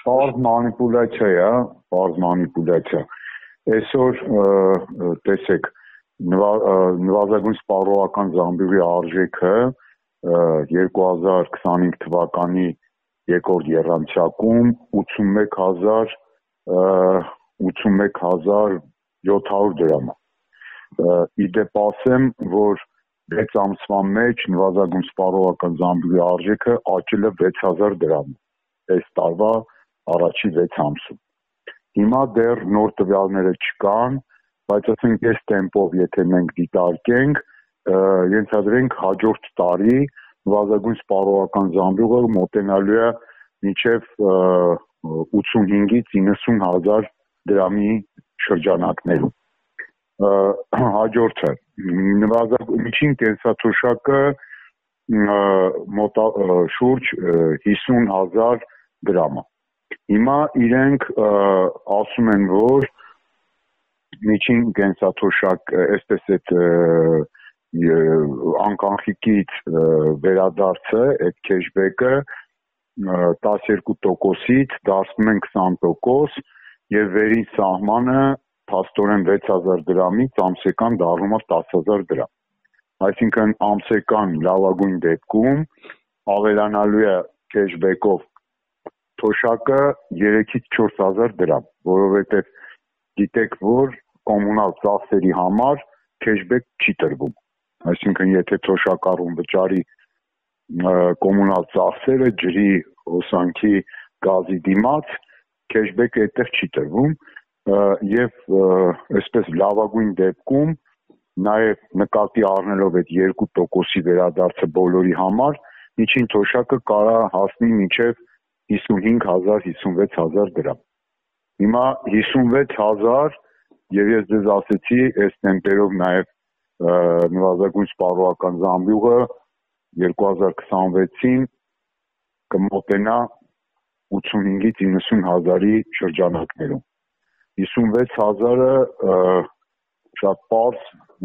Պարզ մանիպուլյացիա է, պարզ մանիպուլյացիա։ Այսօր տեսեք նվազագույն սպառողական զամբյուղի արժեքը 2025 թվականի երկրորդ եռամսյակում 81,700 դրամ է։ Իդեպ ասեմ, որ 6 ամսվա մեջ նվազագույն սպառողական զամբյուղի արժեքը աճել է 6000 դրամ այս տարվա առաջի 6 ամսում։ Հիմա դեռ նոր տվյալները չկան, բայց ասենք այս տեմպով եթե մենք դիտարկենք, ենթադրենք հաջորդ տարի նվազագույն սպառողական զամբյուղը մոտենալու է մինչև 85-ից 90 հազար դրամի շրջանակներում։ Հաջորդը միջին կենսաթոշակը շուրջ 50,000 դրամ է։ Հիմա իրենք ասում են, որ միջին կենսաթոշակ այսպես այդ անկանխիկից վերադարձը, այդ քեշբեքը 12%-ից դարձնում են 20% եւ վերին սահմանը փաստորեն 6000 դրամից ամսական դառնում է 10000 դրամ։ Այսինքն ամսական լավագույն դեպքում ավելանալու է քեշբեկով թոշակը 3-ից 4000 դրամ, որովհետև գիտեք, որ կոմունալ ծախսերի համար քեշբեք չի տրվում։ Այսինքն եթե թոշակառուն վճարի կոմունալ ծախսերը, ջրի, հոսանքի, գազի դիմաց, քեշբեկը այդտեղ չի տրվում եւ այսպես լավագույն դեպքում նաեւ նկատի առնելով այդ 2%-ի վերադարձը բոլորի համար, միջին թոշակը կարա հասնի մինչև 55,000-56000 դրամ։ Հիմա 56,000 եւ ես ձեզ ասեցի, այս տեմպերով նաեւ նվազագույն սպառողական զամբյուղը 2026-ին կմոտենա 85-ից 90 հազարի շրջանակներում։ 56,000-ը շատ պարզ,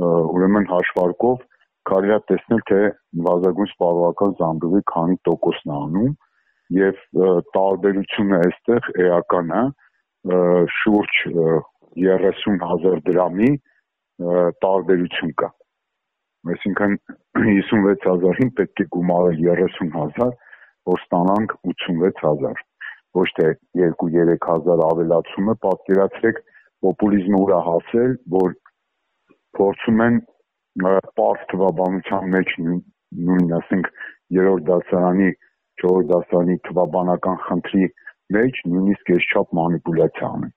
ուրեմն հաշվարկով կարելի է տեսնել, թե նվազագույն սպառողական զամբյուղի քանի տոկոսն է անում եւ տարբերությունը այստեղ էական է, շուրջ 30,000 դրամի տարբերություն կա։ Այսինքն 56,000-ին պետք է գումարել 30,000, որ ստանանք 86,000։ Ոչ թե 2-3 հազար ավելացումը, պատկերացրեք պոպուլիզմը ուր է հասել, որ փորձում են պարզ թվաբանության մեջ նույն ասենք 3-րդ դասարանի 4-րդ դասարանի թվաբանական խնդրի մեջ նույնիսկ այսչափ մանիպուլյացիա անեն։